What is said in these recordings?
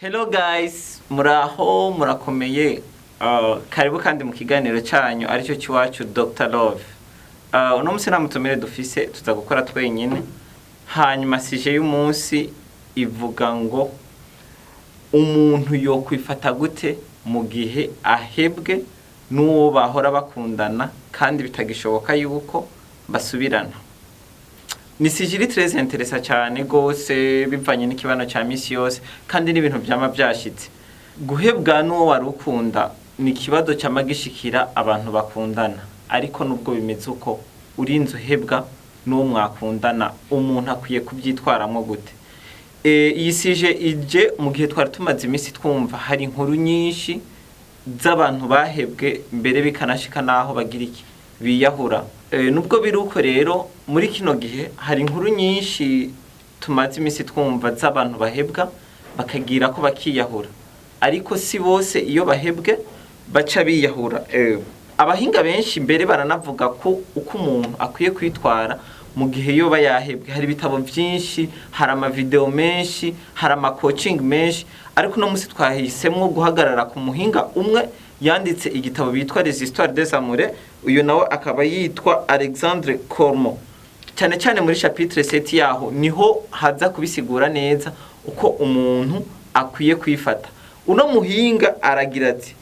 Hello guys, muraho murakomeye. Karibu kandi mu kiganiro cyanyu aricyo kiwacu Dr. Love. Uno munsi namutumire dufise tuza gukora twenyine. Hanyuma sije y'umunsi ivuga ngo umuntu yo kwifata gute mu gihe ahebwe n'uwo bahora bakundana kandi bitagishoboka yuko basubirana. Ni sijiri très intéressant cyane gose bivanye n'ikibano cya misi yose kandi n'ibintu byama byashitse. Guhebwa n'uwo warukunda ni kibazo cyamagishikira abantu bakundana, ariko nubwo bimeze uko urinze uhebwa n'uwo mwakundana umuntu akwiye kubyitwaramo gute. Iyi sije ije mu gihe twari tumaze imisi twumva hari inkuru nyinshi z'abantu bahebwe mbere bikanashika naho bagira iki biyahura. Nubwo biruko rero muri kino gihe hari inkuru nyinshi tumaze imisi twumva z'abantu bahebwa bakagira ko bakiyahura, ariko si bose iyo bahebwe baca biyahura. Abahinga benshi mbere baranavuga ko uko umuntu akwiye kwitwara mu gihe yoba yahebwe. Hari bitabo byinshi, hari ama video menshi, hari ama coaching menshi, ariko no musi twahisemwo guhagarara ku muhinga umwe yanditse igitabo bitwa Les Histoires des Amoureux. Uyu nawe akaba yitwa Alexandre Cormon. Cyane cyane muri chapitre 7 yaho niho haza kubisigura neza uko umuntu akwiye kwifata. Uno muhinga aragira ati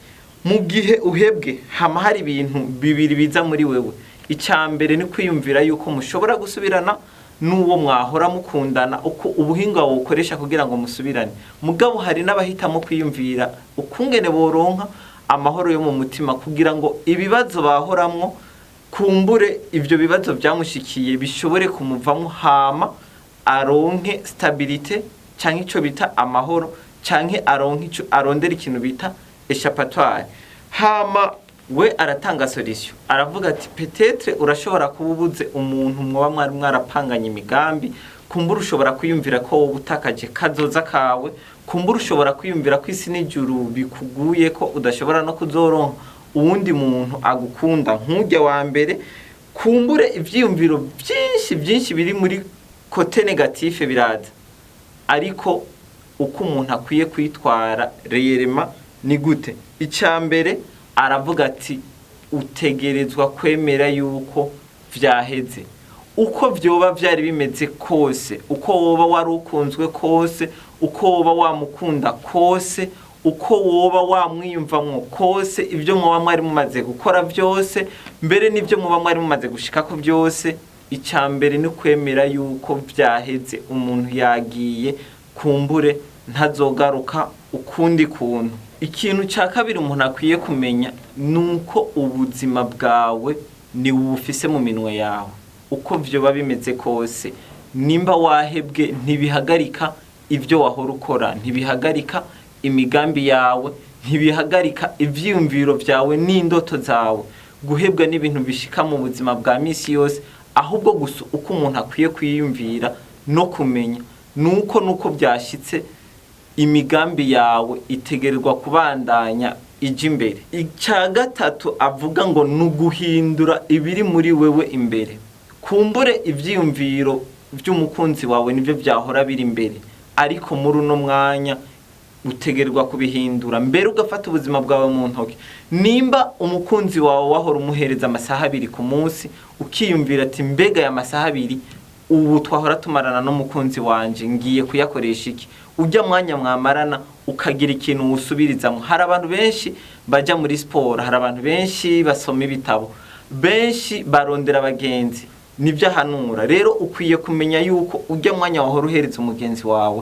mu gihe uhebwe hama hari ibintu bibiri biza muri wewe. Icyambere ni kwiyumvira yuko mushobora gusubirana n'uwo mwahora mukundana uko ubuhinga wokoresha kugira ngo musubirane. Mugabo hari n'abahitamo kwiyumvira ukungene boronka amahoro yo mu mutima kugira ngo ibibazo bahoramwo kumbure ivyo bibazo byamushikiye bishobore kumuvamo hama aronke stabilité canke ico bita amahoro canke aronke ico arondera ikintu bita échappatoire. Hama we aratanga solution, aravuga ati peut-être urashobora kububuze umuntu mwoba mwari mwarapanganye imigambi, kumbura ushobora kwiyumvira ko ubutakaje kazoza kawe, kumbura ushobora kwiyumvira ko isi n'ijuru bikuguye ko udashobora no kuzoronka uwundi muntu agukunda nk'ujya wa mbere. Kumbure ivyiyumviro byinshi biri muri côté négatif biraza, ariko uko umuntu akwiye kwitwara réellement ni gute? Icyambere aravuga ati utegerezwa kwemera yuko vyaheze, uko vyoba vyari bimeze kose, uko woba wari ukunzwe kose, uko woba wamukunda kose, uko woba wamwiyumvamwo kose, ibyo muba mwari mumaze gukora byose, mbere n'ibyo muba mwari mumaze gushikako byose, icyambere ni kwemera yuko vyaheze, umuntu yagiye, kumbure ntazogaruka ukundi kuntu. Ikintu cya kabiri umuntu akwiye kumenya nuko ubuzima bwawe ni bufise mu minwe yawe. Uko vyoba bimeze kose, nimba wahebwe ntibihagarika ivyo wahora ukora, ntibihagarika imigambi yawe, ntibihagarika ivyiyumviro vyawe n'indoto zawe. Guhebwa n'ibintu bishika mu buzima bwa misi yose, ahubwo gusa uko umuntu akwiye kwiyumvira no kumenya nuko byashitse imigambi yawe itegerezwa kubandanya ije imbere. Icya gatatu avuga ngo nuguhindura ibiri muri wewe imbere. Kumbure ivyiyumviro by'umukunzi wawe nivyo byahora biri imbere, ariko muri uno mwanya utegerezwa kubihindura, mbere ugafata ubuzima bwawe mu ntoki. Nimba umukunzi wawe wahora umuhereza amasaha 2 ku munsi, ukiyumvira ati mbega ya masaha 2 ubu twahora tumarana n'umukunzi wanje ngiye kuyakoresha iki, ujya mwanya mwamarana ukagira ikintu usubirizamo. Hari abantu benshi baja muri sport, hari abantu benshi basoma ibitabo, benshi barondera abagenzi, nibyo hanura. Rero ukwiye kumenya yuko ujya mwanya wahora uhereza umugenzi wawe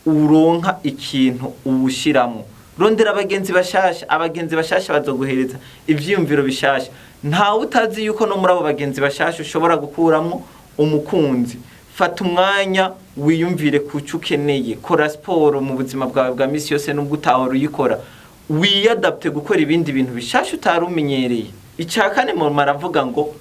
uronka ikintu ubushiramo. Rondera abagenzi bashasha bazoguhereza ivyiyumviro bishasha. Ntawe utazi yuko no muri abo bagenzi bashasha ushobora gukuramo umukunzi. Fata umwanya wiyumvire kuco ukeneye, kora sport mu buzima bwawe bwa misi yose nubwo utahora uyikora, wiyadapte gukora ibindi bintu bishasha utarumenyereye. Icakane mu maravuga ngo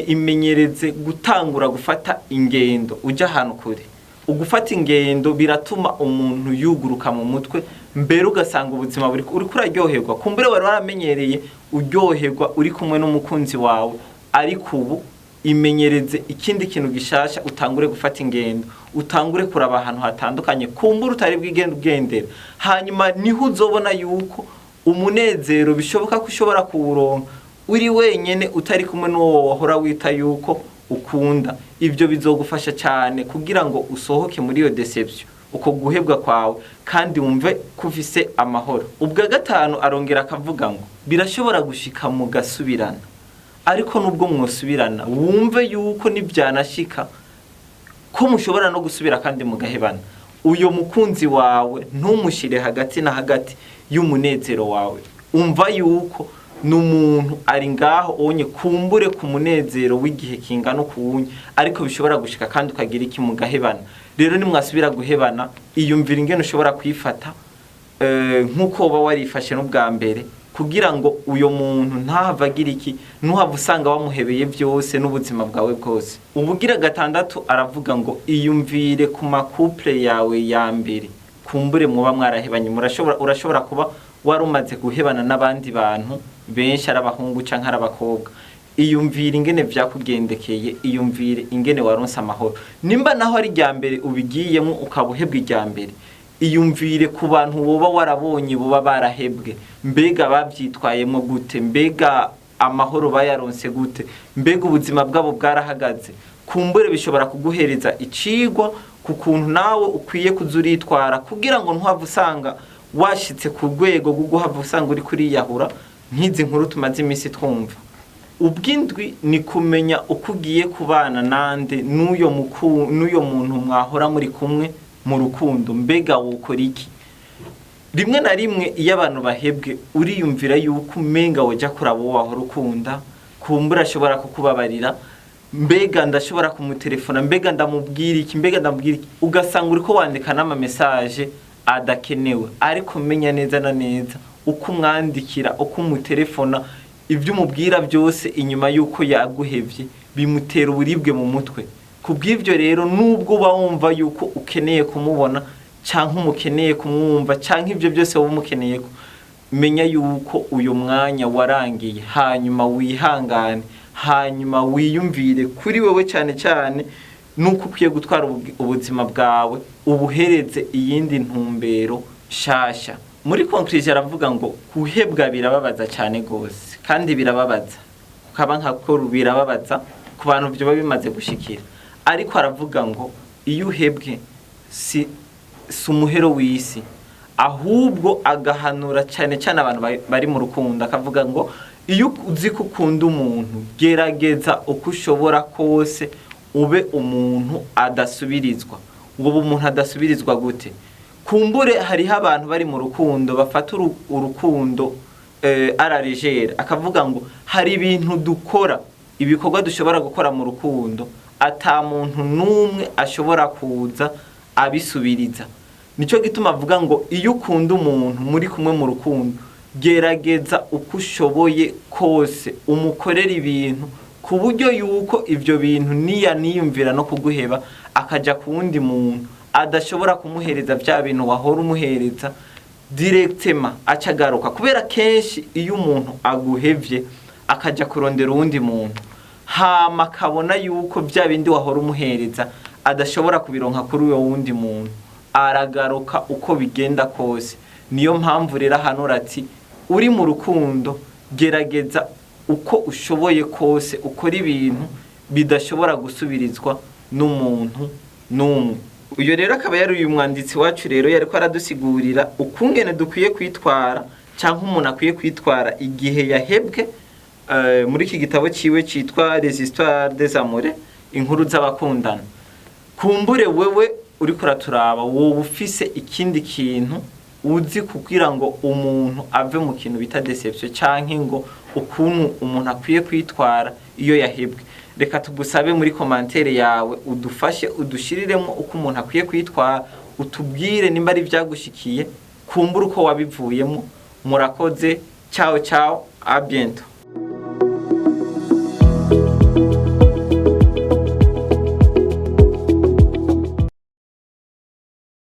imenyereze gutangura gufata ingendo uja ahantu kure. Ugufata ingendo biratuma umuntu yuguruka mu mutwe, mbere ugasanga ubuzima uri kuraryoherwa. Kumbere wari waramenyereye uryoherwa uri kumwe n'umukunzi wawe, ariko ubu imenyereze ikindi kintu gishasha, utangure gufata ingendo, utangure kuraba ahantu hatandukanye kumbura utari bwigenda ugendera, hanyuma niho uzobona yuko umunezero bishoboka ko ushobora kuwuronka uri wenyene utari kumwe n'uwo wahora wita yuko ukunda. Ibyo bizogufasha cyane kugira ngo usohoke muri iyo deception, uko guhebwa kwawe, kandi wumve kufise amahoro. Ubwa gatanu arongera akavuga ngo birashobora gushika mu gasubirana, ariko nubwo mwosubirana wumve yuko nibyanashika ko mushobora no gusubira kandi mugahebana. Uyo mukunzi wawe ntumushire hagati na hagati y'umunezero wawe, umva yuko n'umuntu ari ngaho onye kumbure ku munezero w'igihe kingana ukuwunye, ariko bishobora gushika kandi ukagira iki mugahebana. Rero nimwasubira guhebana, iyumvira ingene ushobora kwifata nkuko uba warifashe n'ubwa mbere, kugira ngo uyo muntu ntahavagira iki, ntuhava usanga wamuhebeye byose n'ubuzima bwawe bwose. Ubugira gatandatu aravuga ngo iyumvire ku makouple yawe ya mbere, kumbure muba mwarahebanye. Urashobora kuba warumaze guhebana n'abandi bantu benshi, arabahungu canke arabakobwa. Iyumvire ingene vyakugendekeye, iyumvire ingene waronse amahoro. Nimba naho ari rya mbere ubigiyemo ukabuhebwa irya mbere, iyumvire ku bantu woba warabonye boba barahebwe, mbega bavyitwayemo gute, mbega amahoro bayaronse gute, mbega ubuzima bwabo bwarahagaze. Kumbure bishobora kuguhereza icigwa ku kuntu nawe ukwiye kuzuritwara, kugira ngo ntuhava usanga washitse ku rwego rwo guhava usanga uri kuriyahura nk'izi nkuru tumaze iminsi twumva. Ubwindwi ni kumenya uko ugiye kubana nande n'uyo muntu mwahora muri kumwe mu rukundo, mbega wukora iki. Rimwe na rimwe iyo abantu bahebwe uriyumvira yuko umenga woja kuraba uwo wahora ukunda, kumbura ashobora kukubabarira, mbega ndashobora kumutelefona, mbega ndamubwira iki, ugasanga uriko wandika n'ama message adakenewe. Ariko menya neza na neza uko umwandikira, uko umutelefona, ibyo umubwira byose inyuma yuko yaguhevye bimutera uburibwe mu mutwe. Kubw'ivyo rero nubwo uba wumva yuko ukeneye kumubona canke umukeneye kumwumva canke ibyo byose wowe umukeneye, menya yuko uyu mwanya warangiye, hanyuma wihangane, hanyuma wiyumvire kuri wewe cyane cyane nuko ukwiye gutwara ubuzima bwawe, ubuhereze iyindi ntumbero shasha. Muri conclusion aravuga ngo kuhebwa birababaza cyane gose, kandi birababaza ukaba nkako birababaza ku bantu byo bimaze gushikira. Ariko aravuga ngo iyo uhebwe si umuhero w'isi, ahubwo agahanura cyane cyane abantu bari mu rukundo, akavuga ngo iyo uzi ko ukunda umuntu, gerageza uko ushobora kose ube umuntu adasubirizwa. Ubu umuntu adasubirizwa gute? Kumbure hariho abantu bari mu rukundo bafata urukundo ararejera, akavuga ngo hari ibintu dukora, ibikorwa dushobora gukora mu rukundo ata muntu numwe ashobora kuza abisubiriza. Nico gituma avuga ngo iyo ukunda umuntu muri kumwe mu rukundo, gerageza uko ushoboye kose umukorera ibintu ku buryo yuko ivyo bintu niyumvira no kuguheba akaja ku wundi muntu adashobora kumuhereza vya bintu wahora umuhereza directement acagaruka. Kubera kenshi iyo umuntu aguhevye akaja kurondera uwundi muntu, hama kabona yuko vya bindi wahora umuhereza adashobora kubironka kuri uwo wundi muntu, aragaruka uko bigenda kose. Niyo mpamvu rero hanura ati uri mu rukundo gerageza uko ushoboye kose ukora ibintu bidashobora gusubirizwa n'umuntu n'umwe. Uyo rero akaba yari uyu mwanditsi wacu rero yariko aradusigurira ukungene dukwiye kwitwara cyangwa umuntu akwiye kwitwara igihe yahebwe, muri iki gitabo ciwe citwa Les Histoires des Amoureux, inkuru z'abakundana. Kumbure wewe uri kuraturaba wowe ufise ikindi kintu uzi kugira ngo umuntu ave mu kintu bita deception canke ngo ukuntu umuntu akwiye kwitwara iyo yahebwe. Reka tugusabe muri commentaire yawe udufashe udushiriremo uko umuntu akwiye kwitwara, utubwire nimba ari vyagushikiye, kumbura uko wabivuyemo. Murakoze, ciao ciao, a bientôt.